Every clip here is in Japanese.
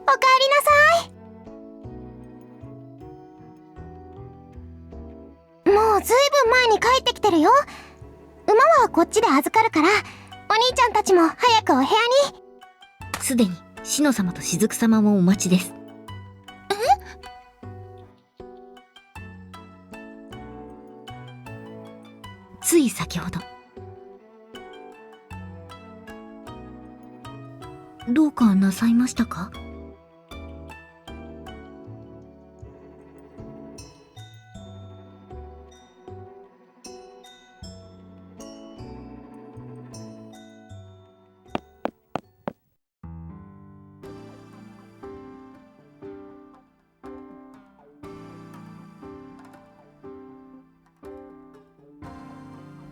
おかえりなさい。もうずいぶん前に帰ってきてるよ。馬はこっちで預かるから、お兄ちゃんたちも早くお部屋に。すでにシノ様と雫様もお待ちです。つい先ほど。どうかなさいましたか？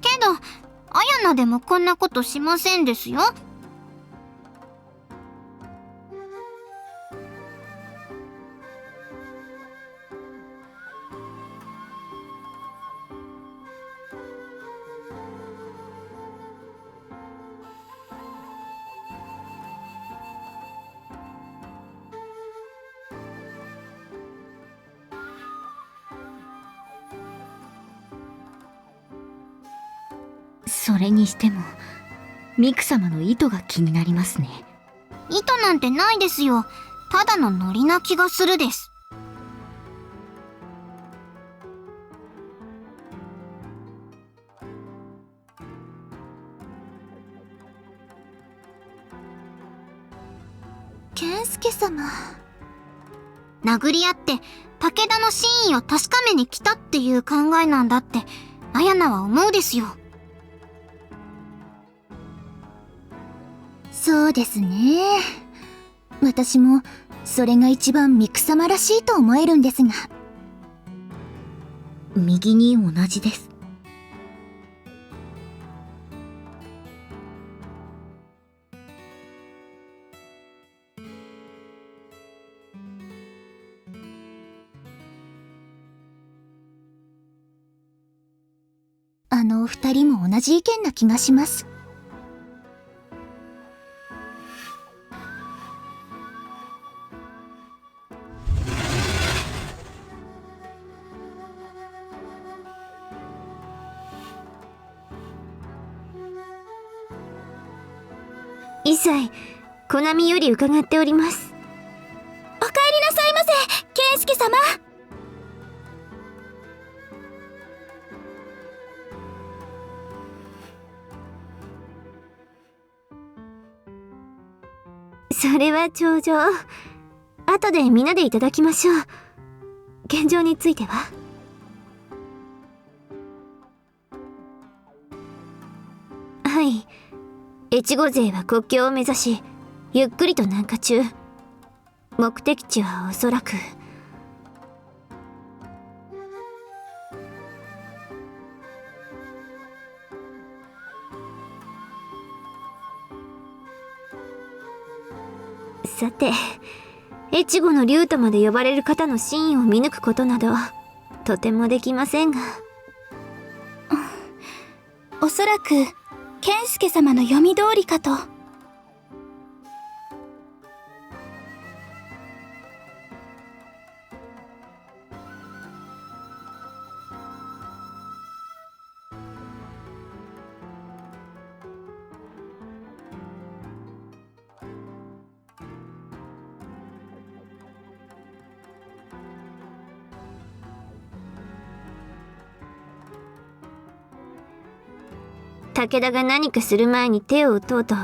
けど、あやなでもこんなことしませんですよ。それにしてもミク様の意図が気になりますね。意図なんてないですよ。ただのノリな気がするです。健介様、殴り合って武田の真意を確かめに来たっていう考えなんだってあやなは思うですよ。そうですね。私もそれが一番ミク様らしいと思えるんですが。右に同じです。あのお二人も同じ意見な気がします。一切コナミより伺っております。おかえりなさいませ、健介様。それは頂上。後で皆でいただきましょう。現状については？はい。越後勢は国境を目指し、ゆっくりと南下中。目的地はおそらく。さて、越後の竜とまで呼ばれる方の真意を見抜くことなど、とてもできませんが。おそらく健介様の読み通りかと。武田が何かする前に手を打とうと、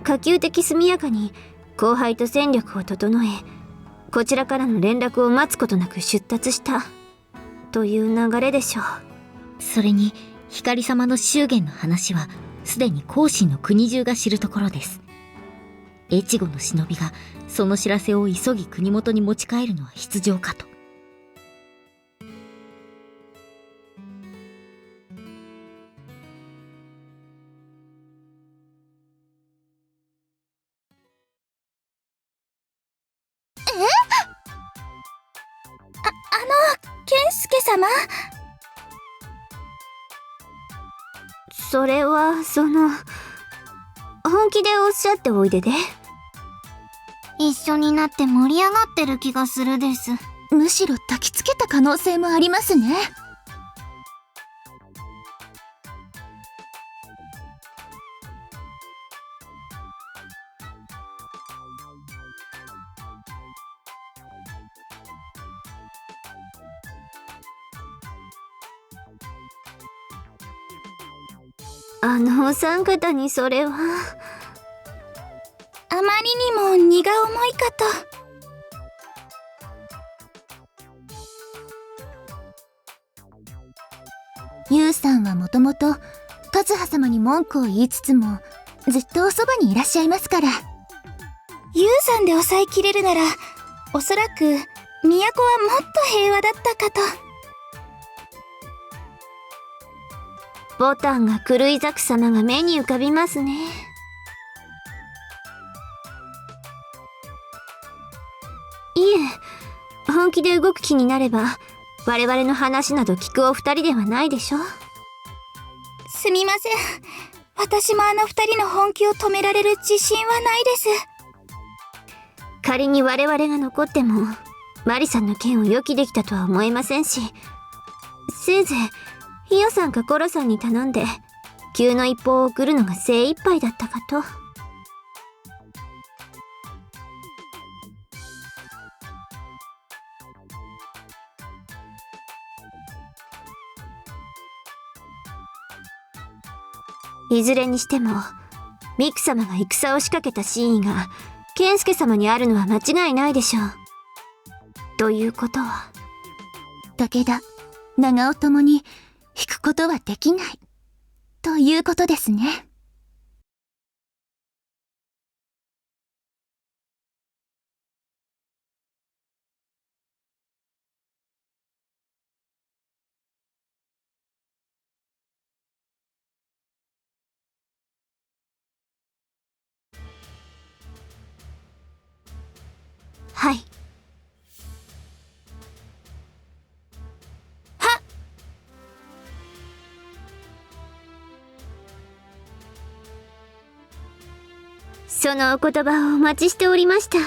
可及的速やかに後輩と戦力を整え、こちらからの連絡を待つことなく出立したという流れでしょう。それに光様の祝言の話はすでに甲信の国中が知るところです。越後の忍びがその知らせを急ぎ国元に持ち帰るのは必定かと。健介様、それは本気でおっしゃっておいでで。一緒になって盛り上がってる気がするです。むしろ焚きつけた可能性もありますね。お三方にそれは。あまりにも荷が重いかと。ユウさんはもともとカズハ様に文句を言いつつもずっとおそばにいらっしゃいますから。ユウさんで抑えきれるならおそらく都はもっと平和だったかと。ボタンが狂い咲く様が目に浮かびますね。いえ、本気で動く気になれば我々の話など聞くお二人ではないでしょ。すみません。私もあの二人の本気を止められる自信はないです。仮に我々が残ってもマリさんの件を予期できたとは思えませんし、せいぜいヒヨさんかコロさんに頼んで急の一報を送るのが精一杯だったかと。いずれにしてもミク様が戦を仕掛けた真意がケンスケ様にあるのは間違いないでしょう。ということは武田、長尾ともに引くことはできないということですね。はい。そのお言葉をお待ちしておりました。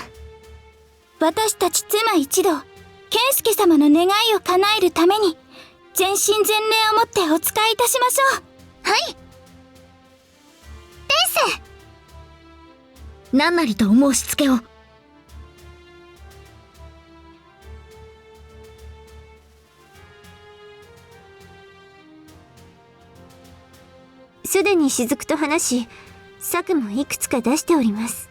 私たち妻一同、ケンスケ様の願いを叶えるために全身全霊をもってお仕えいたしましょう。はい。天性、何なりとお申し付けを。すでに雫と話し、策もいくつか出しております。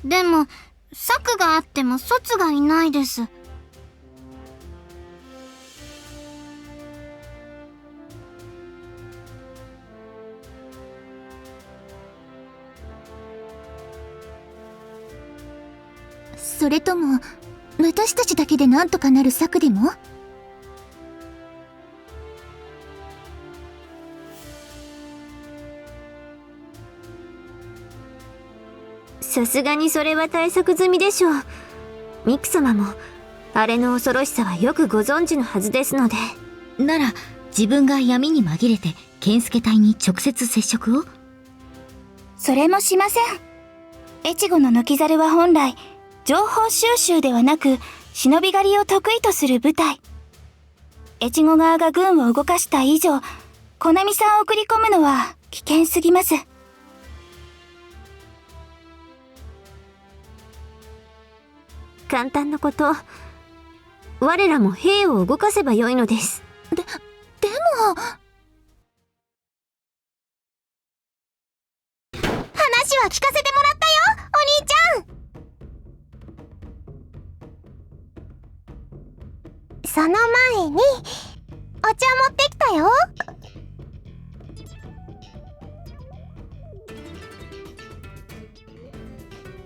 でも策があっても卒がいないです。それとも私たちだけでなんとかなる策でも？さすがにそれは対策済みでしょう。ミク様もあれの恐ろしさはよくご存知のはずですので。なら自分が闇に紛れて健介隊に直接接触を？それもしません。越後の抜き猿は本来情報収集ではなく忍び狩りを得意とする部隊。越後側が軍を動かした以上、コナミさんを送り込むのは危険すぎます。簡単なこと。我らも兵を動かせばよいのです。でも話は聞かせてもらったよ、お兄ちゃん。その前にお茶持ってきたよ。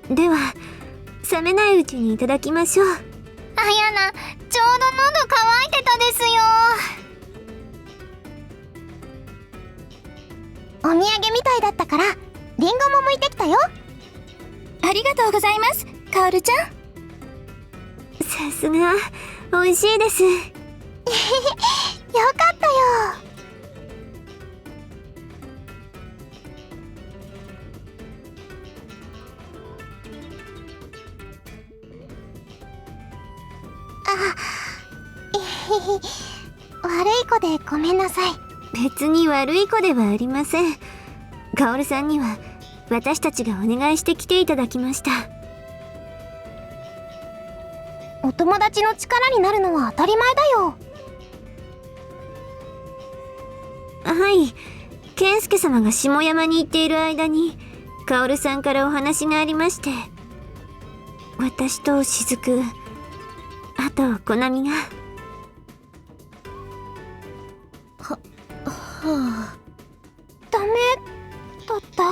では冷めないうちにいただきましょう。あやな、ちょうど喉乾いてたですよ。お土産みたいだったからリンゴも剥いてきたよ。ありがとうございます、カオルちゃん。さすが美味しいです。よかったよ。悪い子でごめんなさい。別に悪い子ではありません。カオルさんには私たちがお願いして来ていただきました。お友達の力になるのは当たり前だよ。はい、健介様が下山に行っている間にカオルさんからお話がありまして、私と雫、あとコナミが。ダメだった？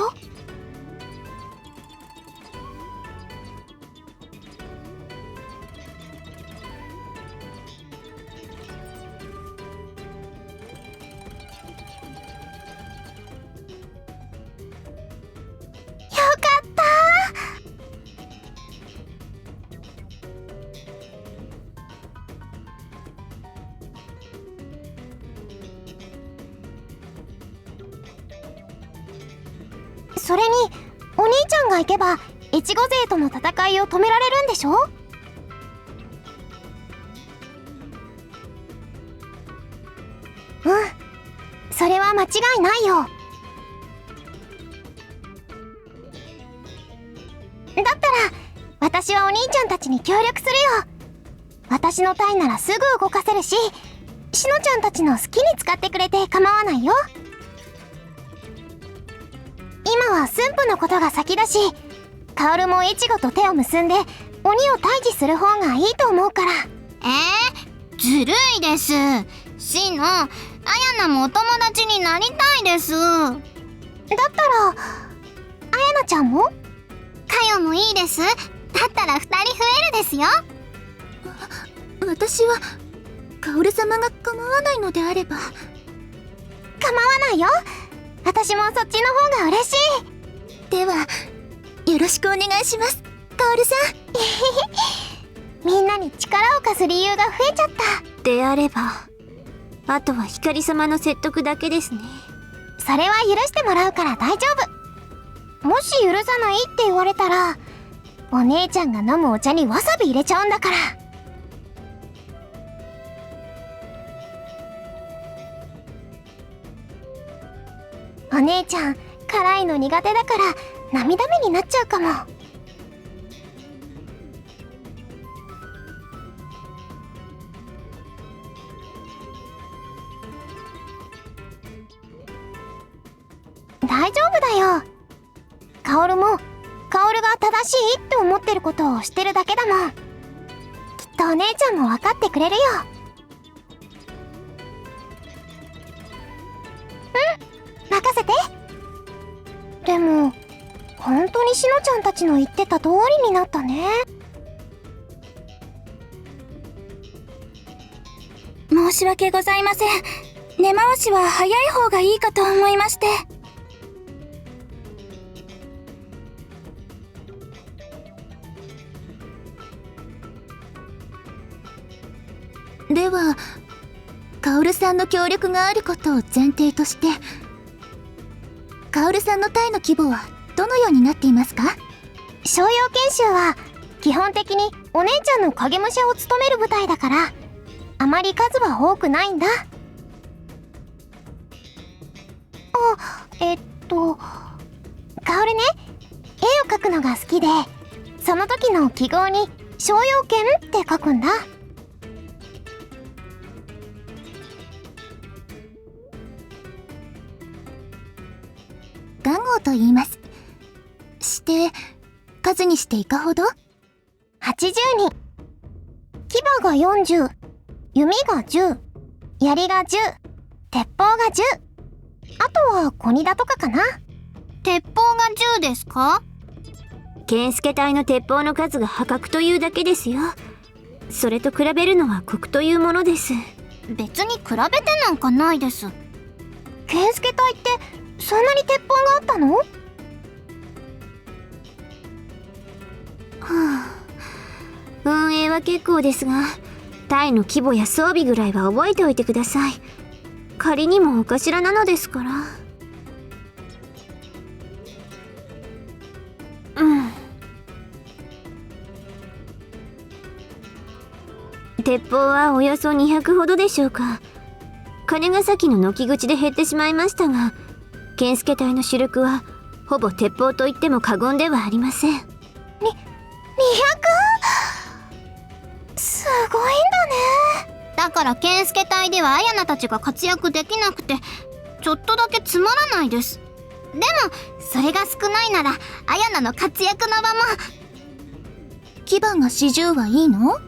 それにお兄ちゃんが行けば越後勢との戦いを止められるんでしょ？それは間違いないよ。だったら私はお兄ちゃんたちに協力するよ。私の隊ならすぐ動かせるし、しのちゃんたちの好きに使ってくれて構わないよ。今は駿府のことが先だし、カオルも越後と手を結んで鬼を退治する方がいいと思うから。ずるいです。しの、あやなもお友達になりたいです。だったらあやなちゃんも？かよもいいです。だったら2人増えるですよ。私はカオル様が構わないのであれば。構わないよ。私もそっちの方が嬉しい。ではよろしくお願いします、カオルさん。みんなに力を貸す理由が増えちゃった。であればあとは光様の説得だけですね。それは許してもらうから大丈夫。もし許さないって言われたら、お姉ちゃんが飲むお茶にわさび入れちゃうんだから。お姉ちゃん辛いの苦手だから涙目になっちゃうかも。大丈夫だよ。カオルもカオルが正しいって思ってることをしてるだけだもん。きっとお姉ちゃんも分かってくれるよ。任せて。でも本当にしのちゃんたちの言ってた通りになったね。申し訳ございません。根回しは早い方がいいかと思いまして。ではカオルさんの協力があることを前提として、カオルさんの隊の規模はどのようになっていますか？商用研修は基本的にお姉ちゃんの影武者を務める部隊だから、あまり数は多くないんだ。カオルね、絵を描くのが好きで、その時の記号に商用剣って書くんだ。元号と言います。して数にしていかほど？80人。牙が40、弓が10、槍が10、鉄砲が10。あとは小荷だとかかな。鉄砲が10ですか？健介隊の鉄砲の数が破格というだけですよ。それと比べるのは酷というものです。別に比べてなんかないです。健介隊ってそんなに鉄砲があったの？運営は結構ですが、隊の規模や装備ぐらいは覚えておいてください。仮にもお頭なのですから。鉄砲はおよそ200ほどでしょうか。金ヶ崎の軒口で減ってしまいましたが、健介隊の主力はほぼ鉄砲と言っても過言ではありません。200？ すごいんだね。だから健介隊ではアヤナたちが活躍できなくてちょっとだけつまらないです。でもそれが少ないならアヤナの活躍の場も。牙が40はいいの？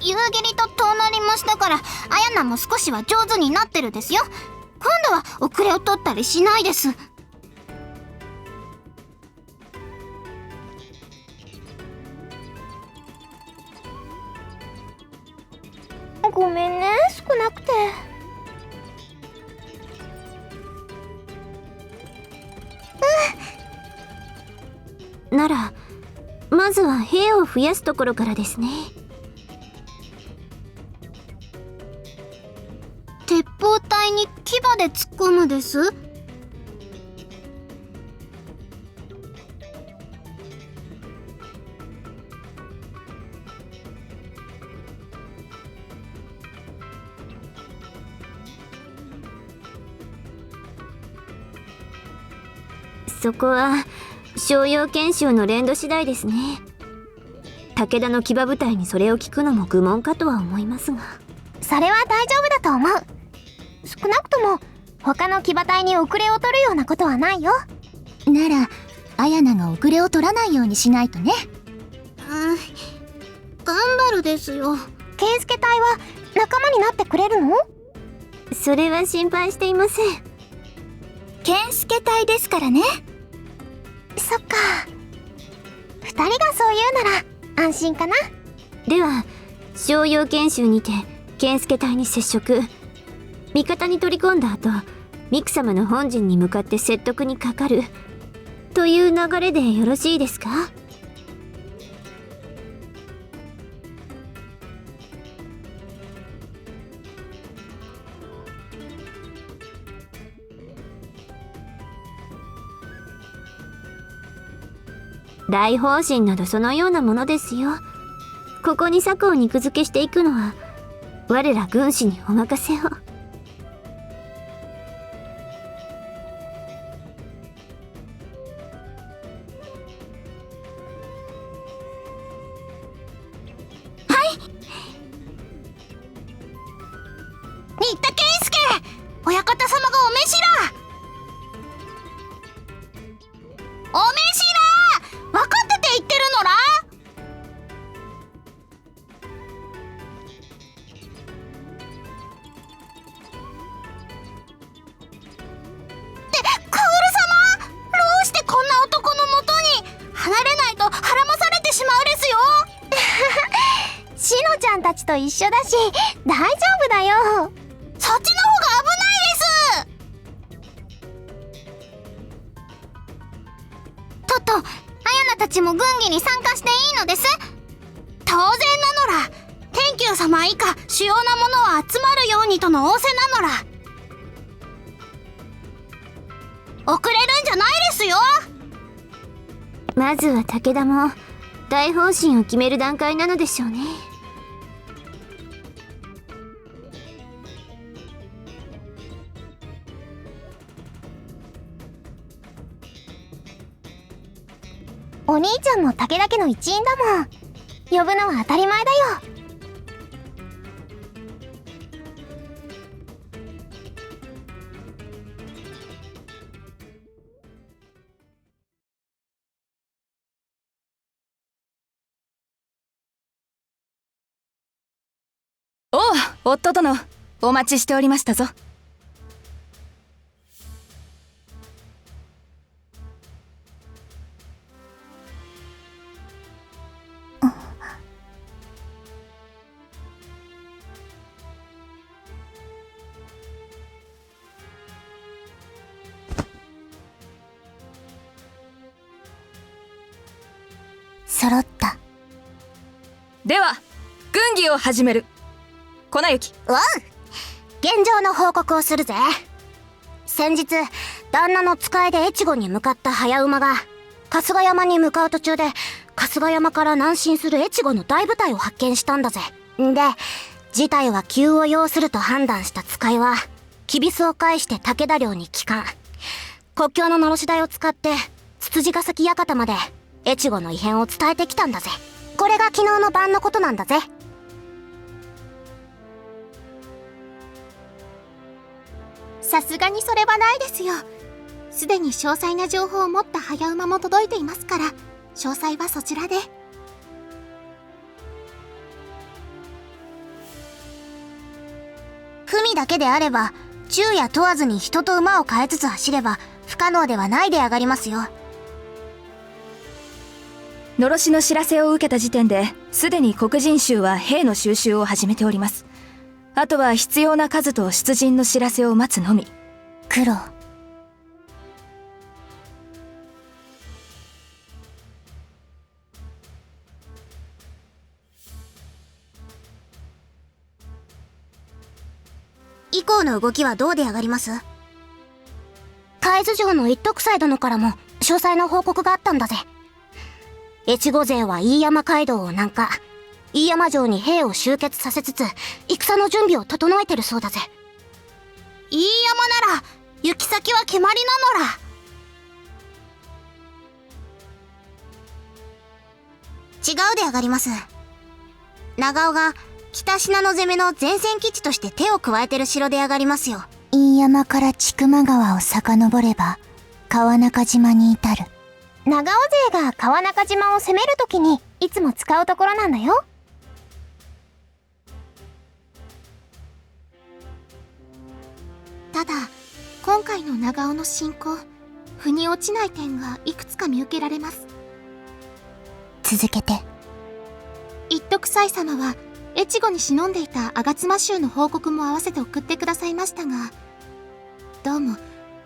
夕霧と遠乗りもしたからアヤナも少しは上手になってるですよ。今度は遅れを取ったりしないです。ごめんね、少なくて。ならまずは兵を増やすところからですね。鉄砲隊に牙で突っ込むです。そこは商用研修の連動次第ですね。武田の騎馬部隊にそれを聞くのも愚問かとは思いますが。それは大丈夫だと思う。少なくとも他の騎馬隊に遅れを取るようなことはないよ。ならアヤナが遅れを取らないようにしないとね。頑張るですよ。健介隊は仲間になってくれるの？それは心配していません。健介隊ですからね。そっか。2人がそう言うなら安心かな。では商用研修にて健介隊に接触、味方に取り込んだ後ミク様の本陣に向かって説得にかかるという流れでよろしいですか？大方針などそのようなものですよ。ここに策を肉付けしていくのは我ら軍師にお任せを。新田健介、親方様がお召しら。お召しら、分かってて言ってるのら。ってカオル様、どうしてこんな男のもとに。離れないと孕まされてしまうですよ。しのちゃんたちと一緒だし大丈夫だよ。そっちの方が危ないです。とっと、アヤナたちも軍議に参加していいのです。当然なのら。天球様以下主要なものは集まるようにとの仰せなのら。遅れるんじゃないですよ。まずは武田も大方針を決める段階なのでしょうね。お兄ちゃんも武田家の一員だもん。呼ぶのは当たり前だよ。おう、夫殿、お待ちしておりましたぞ。揃った。では軍議を始める。粉雪。現状の報告をするぜ。先日旦那の使いで越後に向かった早馬が春日山に向かう途中で春春日山から南進する越後の大部隊を発見したんだぜ。で、事態は急を要すると判断した使いは、きびすを介して武田領に帰還。国境ののろし台を使って、つつじヶ崎館まで、越後の異変を伝えてきたんだぜ。これが昨日の晩のことなんだぜ。さすがにそれはないですよ。すでに詳細な情報を持った早馬も届いていますから、詳細はそちらで。文だけであれば、昼夜問わずに人と馬を変えつつ走れば、不可能ではないであがりますよ。のろしの知らせを受けた時点で、すでに黒人衆は兵の収集を始めております。あとは必要な数と出陣の知らせを待つのみ。苦労。以降の動きはどうであがります？海津城の一徳斎殿からも詳細な報告があったんだぜ。越後勢は飯山街道を南下、飯山城に兵を集結させつつ戦の準備を整えてるそうだぜ。飯山なら行き先は決まりなのら。違うであがります。長尾が北信濃攻めの前線基地として手を加えてる城であがりますよ。飯山から千曲川を遡れば川中島に至る。長尾勢が川中島を攻めるときにいつも使うところなんだよ。ただ、今回の長尾の侵攻、腑に落ちない点がいくつか見受けられます。続けて。一徳斎様は越後に忍んでいた吾妻衆の報告も合わせて送ってくださいましたが、どうも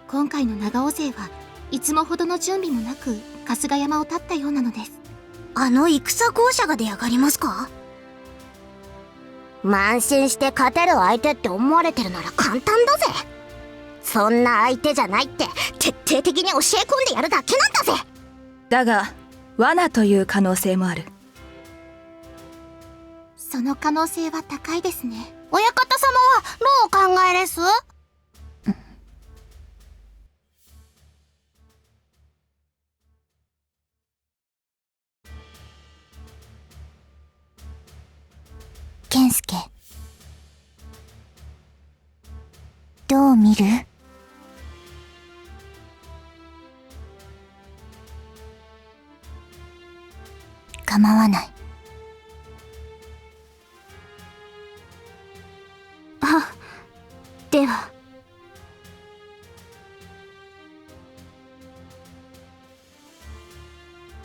今回の長尾勢はいつもほどの準備もなく春日山を立ったようなのです。あの戦校舎が出上がりますか？慢心して勝てる相手って思われてるなら簡単だぜ。そんな相手じゃないって徹底的に教え込んでやるだけなんだぜ。だが、罠という可能性もある。その可能性は高いですね。親方様はどうお考えです？健介、どう見る？構わない。あ、では。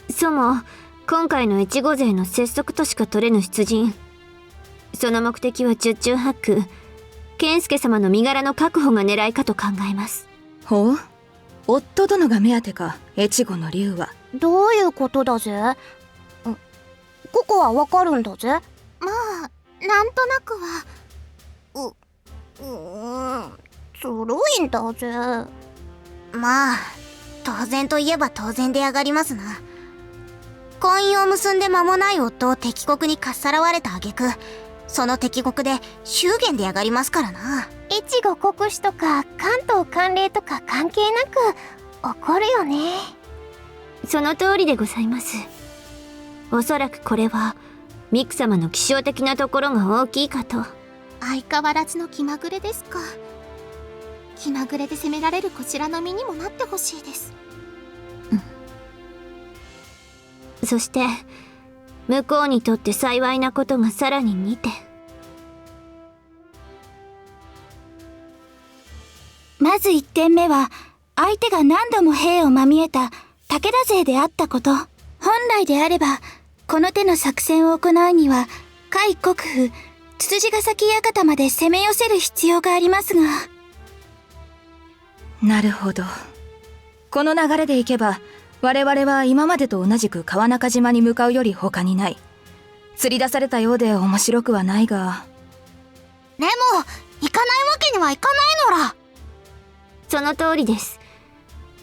そも、今回の越後勢の拙速としか取れぬ出陣。その目的は十中八九、健介様の身柄の確保が狙いかと考えます。ほう？夫殿が目当てか、越後の竜は。どういうことだぜ？ここはわかるんだぜ。まあ、なんとなくは。ずるいんだぜ。まあ、当然といえば当然で上がりますな。婚姻を結んで間もない夫を敵国にかっさらわれた挙句、その敵国で祝言で上がりますからな。越後国主とか関東管領とか関係なく起こるよね。その通りでございます。おそらくこれはミク様の気象的なところが大きいかと。相変わらずの気まぐれですか。気まぐれで攻められるこちらの身にもなってほしいです。そして向こうにとって幸いなことがさらに2点。まず1点目は、相手が何度も兵をまみえた武田勢であったこと。本来であれば、この手の作戦を行うには、甲斐国府、つつじヶ崎館まで攻め寄せる必要がありますが。なるほど。この流れでいけば、我々は今までと同じく川中島に向かうより他にない。釣り出されたようで面白くはないが。でも、行かないわけにはいかないのら。その通りです。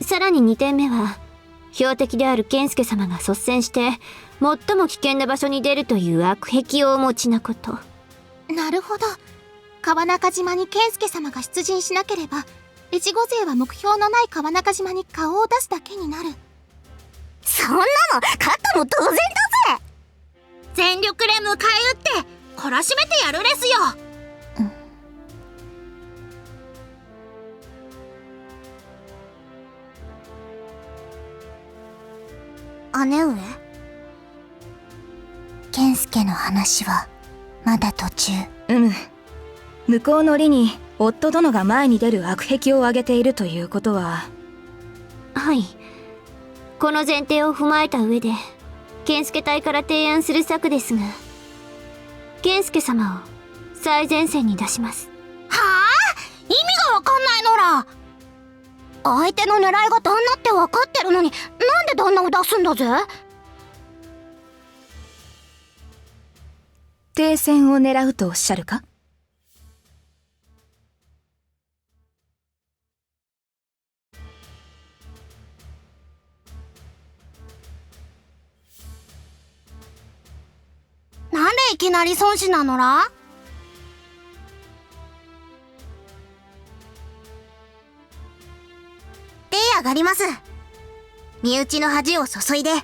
さらに2点目は、標的である健介様が率先して最も危険な場所に出るという悪癖をお持ちなこと。なるほど。川中島に健介様が出陣しなければ、越後勢は目標のない川中島に顔を出すだけになる。そんなの勝ったも同然だぜ。全力で迎え撃って懲らしめてやるですよ。姉上、健介の話はまだ途中。向こうの利に夫殿が前に出る悪癖を挙げているということは。はい。この前提を踏まえた上で健介隊から提案する策ですが、健介様を最前線に出します。はあ？意味がわかんないのら。相手の狙いが旦那って分かってるのに、なんで旦那を出すんだぜ。停戦を狙うとおっしゃるか？なんでいきなり孫子なのら？手上がります。身内の恥を注いで甲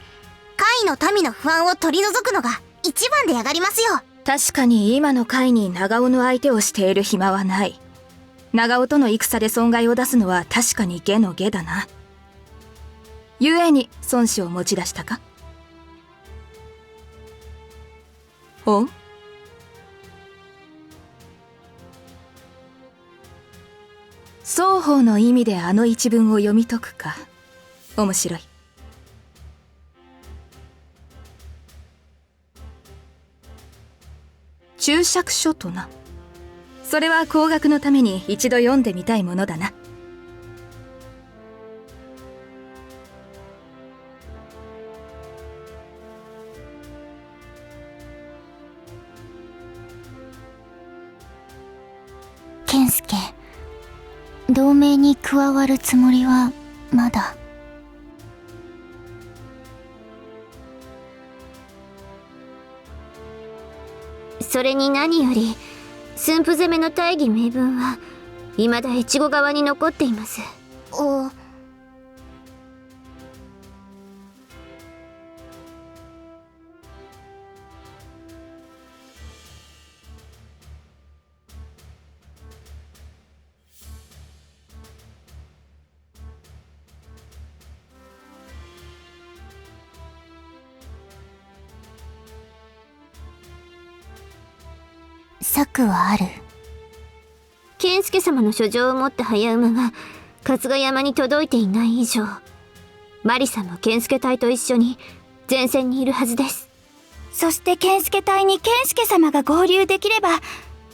斐の民の不安を取り除くのが一番で上がりますよ。確かに今の回に長尾の相手をしている暇はない。長尾との戦で損害を出すのは確かに下の下だな。故に孫子を持ち出したか？おう？双方の意味であの一文を読み解くか。面白い。注釈書とな。それは工学のために一度読んでみたいものだな。健介、同盟に加わるつもりはまだ。それに何より駿府攻めの大義名分は未だ越後側に残っています。お。策はある。健介様の書状を持った早馬が春日山に届いていない以上、マリさんも健介隊と一緒に前線にいるはずです。そして健介隊に健介様が合流できれば、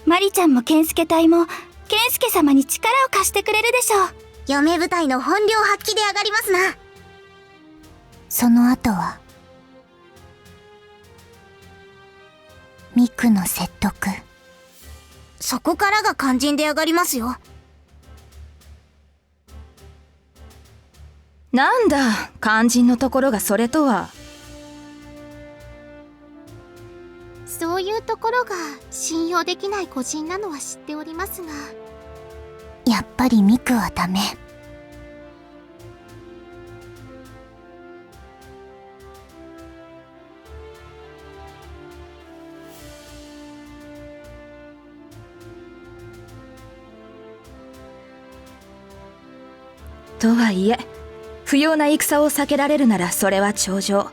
マリちゃんも健介隊も健介様に力を貸してくれるでしょう。嫁部隊の本領発揮で上がりますな。その後はミクの説得。そこからが肝心で上がりますよ。なんだ、肝心のところがそれとは。そういうところが信用できない個人なのは知っておりますが。やっぱりミクはダメ。とはいえ、不要な戦を避けられるならそれは長情。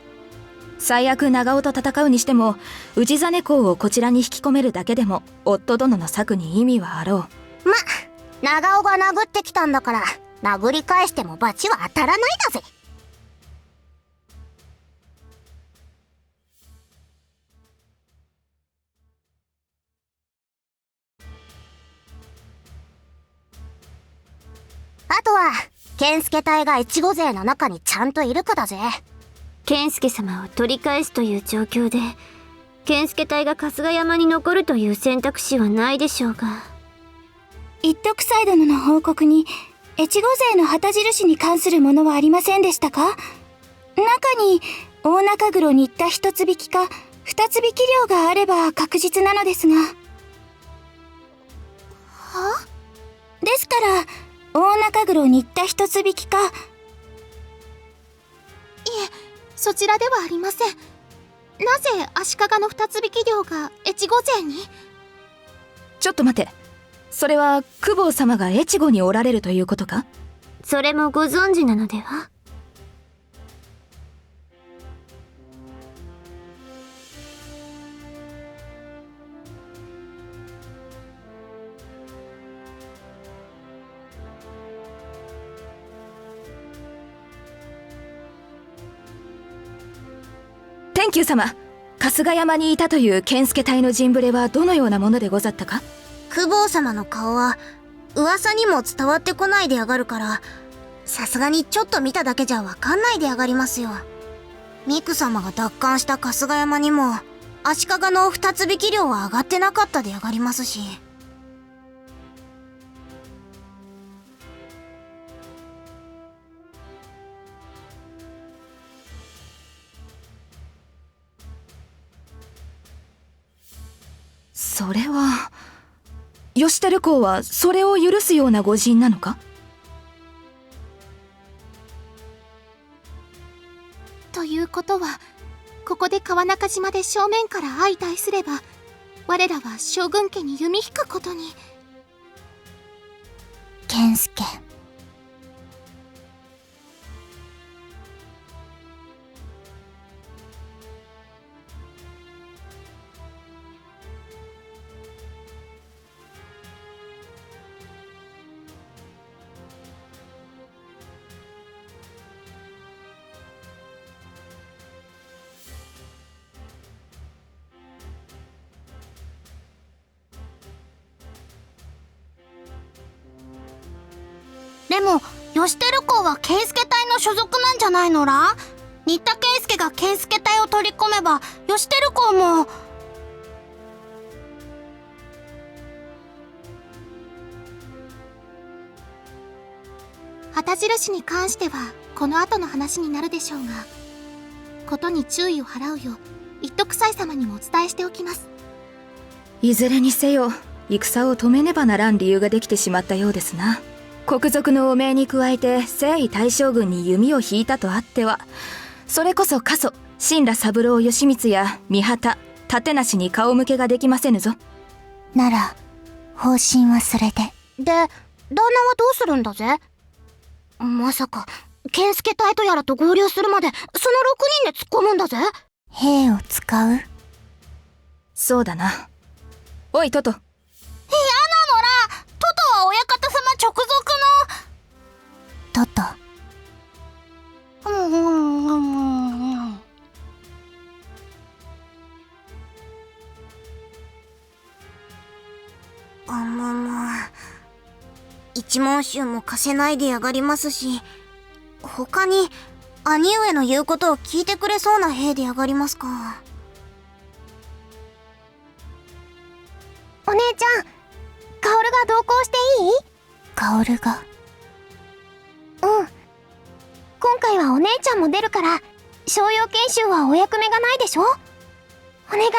最悪長尾と戦うにしても、氏真公をこちらに引き込めるだけでも夫殿の策に意味はあろう。ま、長尾が殴ってきたんだから、殴り返しても罰は当たらないだぜ。あとは健介隊が越後勢の中にちゃんといるかだぜ。健介様を取り返すという状況で健介隊が春日山に残るという選択肢はないでしょうが。一徳斎殿の報告に越後勢の旗印に関するものはありませんでしたか？中に大中黒新田一つ引きか二つ引き量があれば確実なのですが。はですから大中黒新田一つ引きか。いえ、そちらではありません。なぜ足利の二つ引き量が越後勢に？ちょっと待て。それは公方様が越後におられるということか？それもご存知なのでは？天球様、春日山にいたという健介隊の陣ぶれはどのようなものでござったか？公方様の顔は噂にも伝わってこないでやがるから、さすがにちょっと見ただけじゃわかんないでやがりますよ。ミク様が奪還した春日山にも足利の二つ引き量は上がってなかったでやがりますし。それは義輝公はそれを許すような御仁なのか？ということは、ここで川中島で正面から相対すれば、我らは将軍家に弓引くことに。健介。でも義輝公は健介隊の所属なんじゃないのら？新田健介が健介隊を取り込めば義輝公も。旗印に関してはこの後の話になるでしょうが、ことに注意を払うよう一徳斎様にもお伝えしておきます。いずれにせよ戦を止めねばならん理由ができてしまったようですな。国賊の汚名に加えて征夷大将軍に弓を引いたとあっては、それこそ過疎新羅三郎義満や三畑立無に顔向けができませぬぞ。なら方針はそれで。で、旦那はどうするんだぜ？まさか健介隊とやらと合流するまでその6人で突っ込むんだぜ？兵を使う？そうだな。おいトト。トトは親方様直属トト。一文衆も貸せないでやがりますし、他に兄上の言うことを聞いてくれそうな兵でやがりますか。お姉ちゃん、カオルが同行していい？カオルが。うん。今回はお姉ちゃんも出るから、商用研修はお役目がないでしょ？お願い。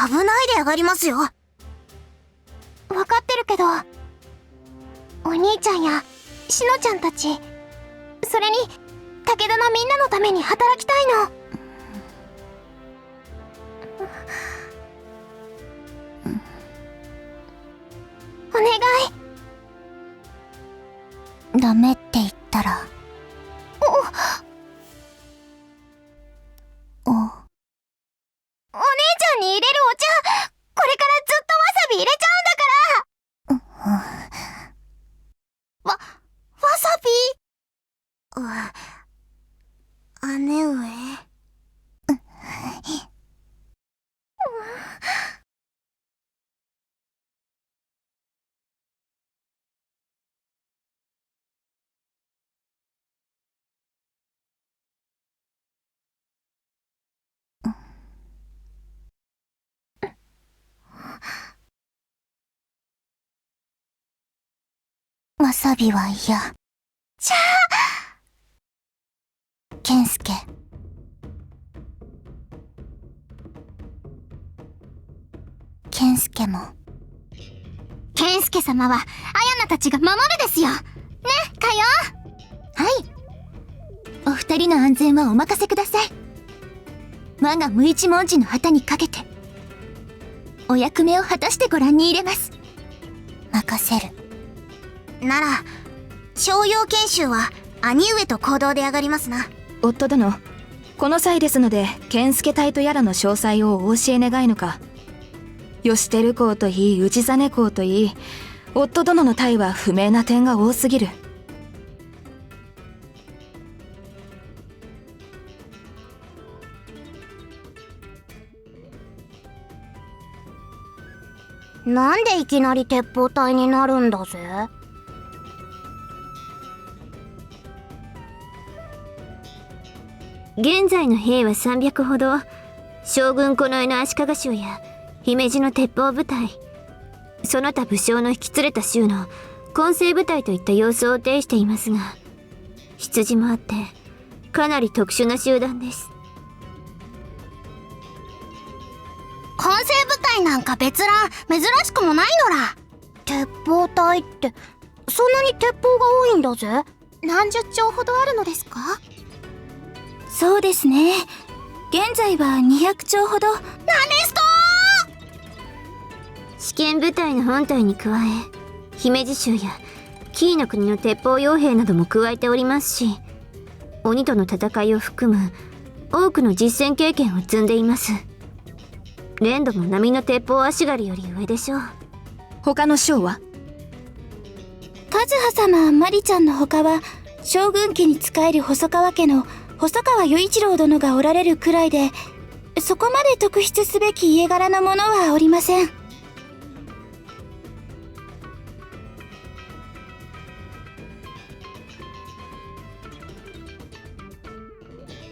危ないでやがりますよ。わかってるけど、お兄ちゃんやしのちゃんたち、それに武田のみんなのために働きたいの。お願い。ダメって言ったら。お姉ちゃんに入れるお茶、これからずっとわさび入れちゃうんだから。わさび？姉上。わさびは嫌。健介。健介も。健介様はアヤナたちが守るですよね、かよ。はい。お二人の安全はお任せください。我が無一文字の旗にかけて、お役目を果たしてご覧に入れます。任せる。なら、商用研修は兄上と行動で上がりますな。夫殿、この際ですので健介隊とやらの詳細をお教え願いのか。義輝公といい氏真公といい、夫殿の隊は不明な点が多すぎる。なんでいきなり鉄砲隊になるんだぜ。現在の兵は300ほど。将軍近衛の足利衆や姫路の鉄砲部隊、その他武将の引き連れた衆の混成部隊といった様子を呈していますが、出自もあってかなり特殊な集団です。混成部隊なんか別欄珍しくもないのら。鉄砲隊ってそんなに鉄砲が多いんだぜ。何十丁ほどあるのですか？そうですね。現在は200丁ほど。何ですと試験部隊の本隊に加え、姫路州や紀伊の国の鉄砲傭兵なども加えておりますし、鬼との戦いを含む多くの実戦経験を積んでいます。連度も並の鉄砲足狩りより上でしょう。他の将は？和葉様、マリちゃんの他は将軍家に仕える細川家の細川与一郎殿がおられるくらいで、そこまで特筆すべき家柄の者はおりません。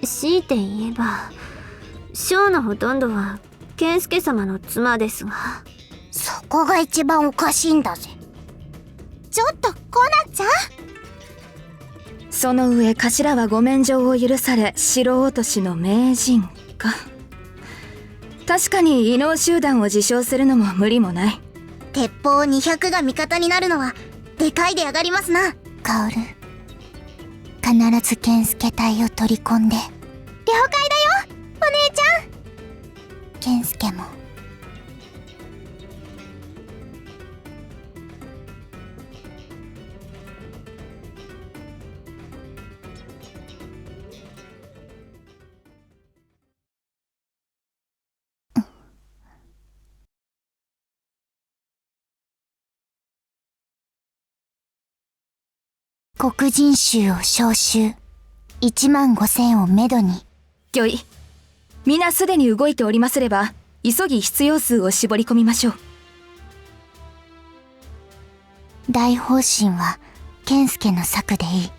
強いて言えば将のほとんどは健介様の妻ですが。そこが一番おかしいんだぜ。ちょっとコナちゃん、その上頭はご免状を許され城落としの名人か。確かに異能集団を自称するのも無理もない。鉄砲200が味方になるのはでかいで上がりますな。カオル、必ず健介隊を取り込んで。了解だよ、お姉ちゃん。健介も。黒人衆を招集。15000をめどに。御意。皆すでに動いておりますれば、急ぎ必要数を絞り込みましょう。大方針は健介の策でいい。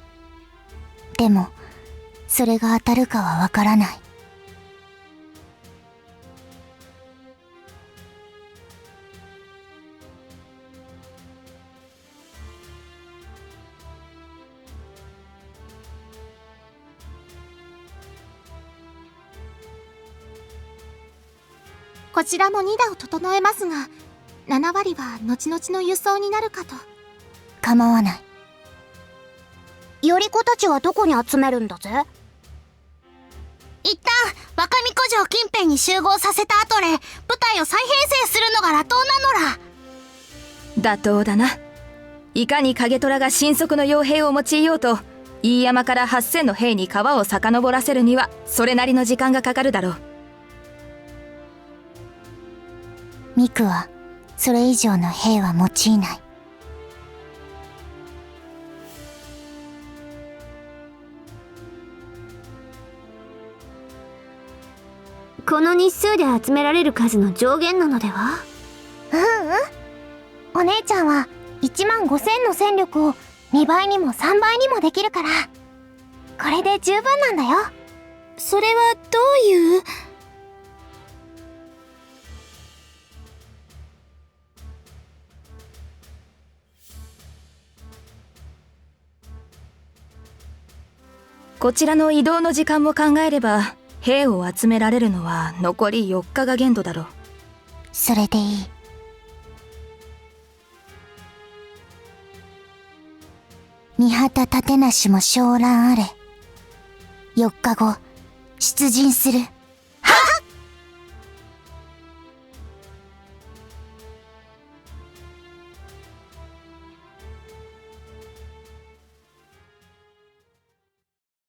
でもそれが当たるかはわからない。こちらも2打を整えますが、7割は後々の輸送になるかと。構わない。より子たちはどこに集めるんだぜ。一旦若見古城近辺に集合させた後で部隊を再編成するのが妥当なのら。妥当だな。いかに影虎が神速の傭兵を用いようと、飯山から8000の兵に川を遡らせるにはそれなりの時間がかかるだろう。ミクはそれ以上の兵は用いない。この日数で集められる数の上限なのでは？お姉ちゃんは15000の戦力を2倍にも3倍にもできるから、これで十分なんだよ。それはどういう？こちらの移動の時間も考えれば、兵を集められるのは残り4日が限度だろう。それでいい。御旗立てなしも昇乱あれ。4日後、出陣する。はっ！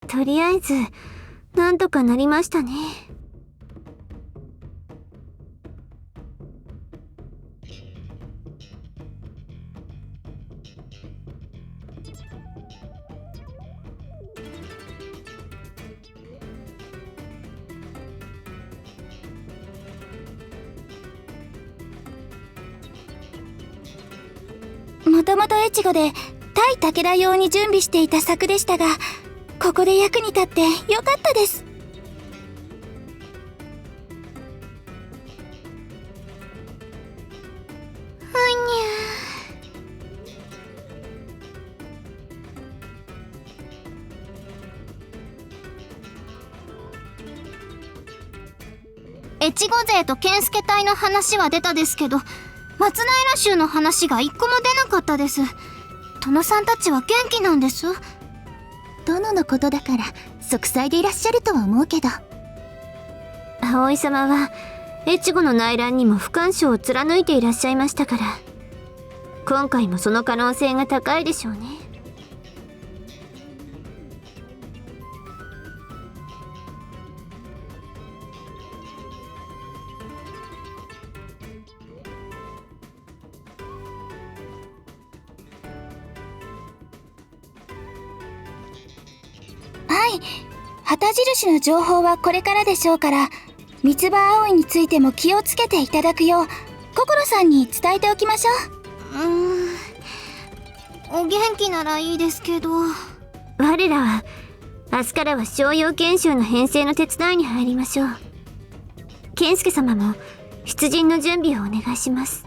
とりあえず、なんとかなりましたね。もともと越後で対武田用に準備していた策でしたが、ここで役に立ってよかったです。越後勢と健介隊の話は出たですけど、松平衆の話が一個も出なかったです。殿さんたちは元気なんです。殿のことだから息災でいらっしゃるとは思うけど。葵様は越後の内乱にも不干渉を貫いていらっしゃいましたから、今回もその可能性が高いでしょうね。はい、旗印の情報はこれからでしょうから、三つ葉葵についても気をつけていただくよう心さんに伝えておきましょお元気ならいいですけど。我らは明日からは商用研修の編成の手伝いに入りましょう。健介様も出陣の準備をお願いします。